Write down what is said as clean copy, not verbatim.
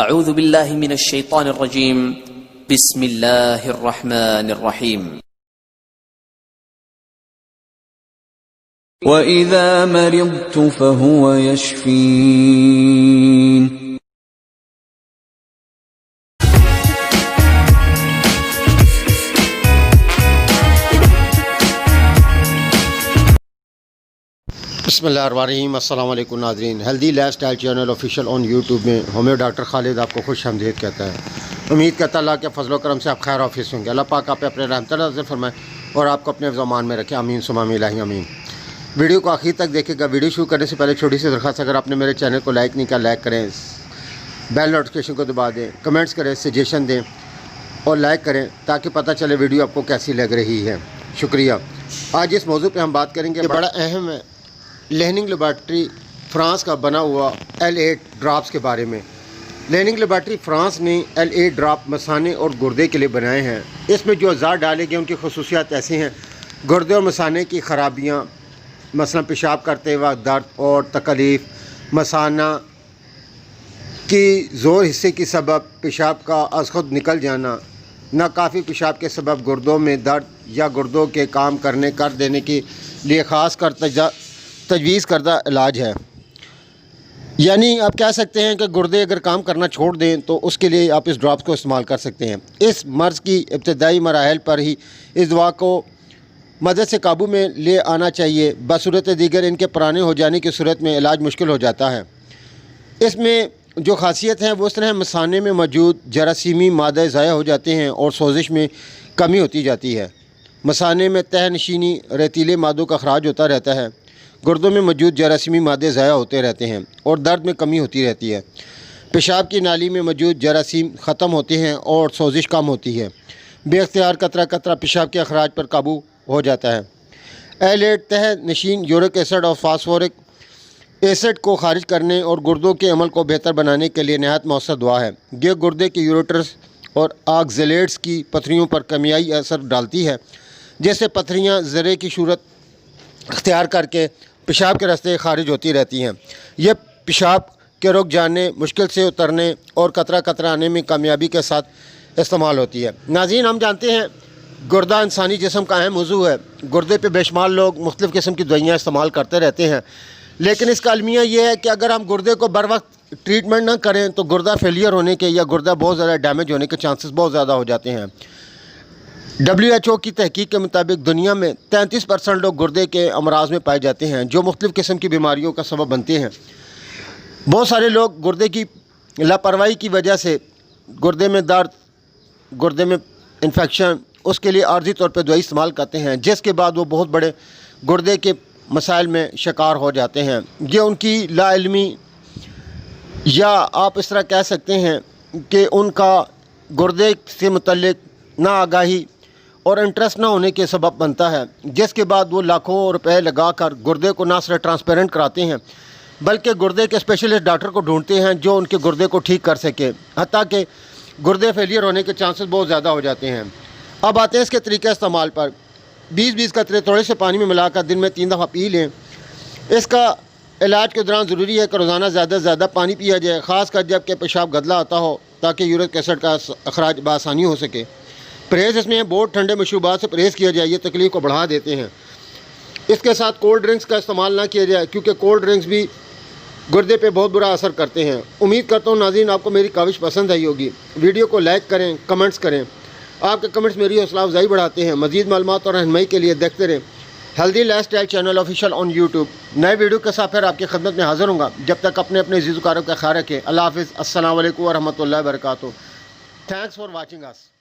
اعوذ باللہ من الشیطان الرجیم بسم اللہ الرحمن الرحیم وَإِذَا مَرِضْتُ فَهُوَ يَشْفِينِ بسم اللہ الرحمن الرحیم۔ السلام علیکم ناظرین، healthy life style channel official on YouTube میں ہومیو ڈاکٹر خالد آپ کو خوش آمدید کہتا ہے۔ امید کرتا اللہ کے فضل و کرم سے آپ خیر آفیس ہوں گے۔ اللہ پاک آپ پہ اپنے رحمت نازل فرمائے اور آپ کو اپنے زمان میں رکھے، آمین ثم الہی آمین۔ ویڈیو کو آخر تک دیکھے گا۔ ویڈیو شروع کرنے سے پہلے چھوٹی سی درخواست، اگر آپ نے میرے چینل کو لائک نہیں کیا لائک کریں، بیل نوٹیفیکیشن کو دبا دیں، کمنٹس کریں، سجیشن دیں اور لائک کریں تاکہ پتہ چلے ویڈیو آپ کو کیسی لگ رہی ہے۔ شکریہ۔ آج اس موضوع پہ ہم بات کریں گے، بڑا اہم ہے، لیننگ لیبارٹری فرانس کا بنا ہوا L8 ڈراپس کے بارے میں۔ لیننگ لیبارٹری فرانس نے L8 ڈراپ مثانے اور گردے کے لیے بنائے ہیں۔ اس میں جو اعضاء ڈالے گئے ان کی خصوصیات ایسی ہیں: گردے اور مثانے کی خرابیاں، مثلا پیشاب کرتے وقت درد اور تکلیف، مثانہ کی زور حصے کی سبب پیشاب کا از خود نکل جانا، ناکافی پیشاب کے سبب گردوں میں درد یا گردوں کے کام کر دینے کے لیے خاص کر تجویز کردہ علاج ہے۔ یعنی آپ کہہ سکتے ہیں کہ گردے اگر کام کرنا چھوڑ دیں تو اس کے لیے آپ اس ڈراپس کو استعمال کر سکتے ہیں۔ اس مرض کی ابتدائی مراحل پر ہی اس دوا کو مدد سے قابو میں لے آنا چاہیے، بصورت دیگر ان کے پرانے ہو جانے کی صورت میں علاج مشکل ہو جاتا ہے۔ اس میں جو خاصیت ہے وہ اس طرح مثانے میں موجود جراثیمی مادے ضائع ہو جاتے ہیں اور سوزش میں کمی ہوتی جاتی ہے۔ مثانے میں تہ نشینی ریتیلے مادوں کا اخراج ہوتا رہتا ہے، گردوں میں موجود جراثیمی مادے ضائع ہوتے رہتے ہیں اور درد میں کمی ہوتی رہتی ہے۔ پیشاب کی نالی میں موجود جراثیم ختم ہوتے ہیں اور سوزش کم ہوتی ہے۔ بے اختیار قطرہ قطرہ پیشاب کے اخراج پر قابو ہو جاتا ہے۔ L8 تہ نشین یورک ایسڈ اور فاسفورک ایسڈ کو خارج کرنے اور گردوں کے عمل کو بہتر بنانے کے لیے نہایت مؤثر دوا ہے۔ یہ گردے کے یوریٹرس اور آکزیلیٹس کی پتھریوں پر کیمیائی اثر ڈالتی ہے، جس سے پتھریاں زرے کی صورت اختیار کر کے پیشاب کے راستے خارج ہوتی رہتی ہیں۔ یہ پیشاب کے رک جانے، مشکل سے اترنے اور قطرہ قطرہ آنے میں کامیابی کے ساتھ استعمال ہوتی ہے۔ ناظرین، ہم جانتے ہیں گردہ انسانی جسم کا اہم عضو ہے۔ گردے پہ بے شمار لوگ مختلف قسم کی دوائیاں استعمال کرتے رہتے ہیں، لیکن اس کا المیہ یہ ہے کہ اگر ہم گردے کو بر وقت ٹریٹمنٹ نہ کریں تو گردہ فیلئر ہونے کے یا گردہ بہت زیادہ ڈیمیج ہونے کے چانسز بہت زیادہ ہو جاتے ہیں۔ WHO کی تحقیق کے مطابق دنیا میں 33% لوگ گردے کے امراض میں پائے جاتے ہیں، جو مختلف قسم کی بیماریوں کا سبب بنتے ہیں۔ بہت سارے لوگ گردے کی لاپرواہی کی وجہ سے گردے میں درد، گردے میں انفیکشن، اس کے لیے عارضی طور پہ دوائی استعمال کرتے ہیں، جس کے بعد وہ بہت بڑے گردے کے مسائل میں شکار ہو جاتے ہیں۔ یہ ان کی لا علمی یا آپ اس طرح کہہ سکتے ہیں کہ ان کا گردے سے متعلق ناآگاہی اور انٹرسٹ نہ ہونے کے سبب بنتا ہے، جس کے بعد وہ لاکھوں روپے لگا کر گردے کو نہ صرف ٹرانسپیرنٹ کراتے ہیں بلکہ گردے کے اسپیشلسٹ ڈاکٹر کو ڈھونڈتے ہیں جو ان کے گردے کو ٹھیک کر سکے، حتیٰ کہ گردے فیلئر ہونے کے چانسز بہت زیادہ ہو جاتے ہیں۔ اب آتے ہیں اس کے طریقہ استعمال پر۔ 20 قطرے تھوڑے سے پانی میں ملا کر دن میں 3 دفعہ پی لیں۔ اس کا علاج کے دوران ضروری ہے کہ روزانہ زیادہ سے زیادہ پانی پیا جائے، خاص کر جب کہ پیشاب گدلا آتا ہو، تاکہ یورک ایسڈ کا اخراج بآسانی ہو سکے۔ پرہیز اس میں بہت ٹھنڈے مشروبات سے پرہیز کیا جائے، یہ تکلیف کو بڑھا دیتے ہیں۔ اس کے ساتھ کولڈ ڈرنکس کا استعمال نہ کیا جائے، کیونکہ کولڈ ڈرنکس بھی گردے پہ بہت برا اثر کرتے ہیں۔ امید کرتا ہوں ناظرین آپ کو میری کاوش پسند آئی ہوگی۔ ویڈیو کو لائک کریں، کمنٹس کریں، آپ کے کمنٹس میری حوصلہ افزائی بڑھاتے ہیں۔ مزید معلومات اور رہنمائی کے لیے دیکھتے رہیں healthy life style channel official on YouTube. نئے ویڈیو کے ساتھ پھر آپ کی خدمت میں حاضر ہوں گا۔ جب تک اپنے عزیز و کاروں کا خیال رکھیں۔ اللہ حافظ۔ السلام علیکم ورحمۃ اللہ وبرکاتہ۔ Thanks for watching us.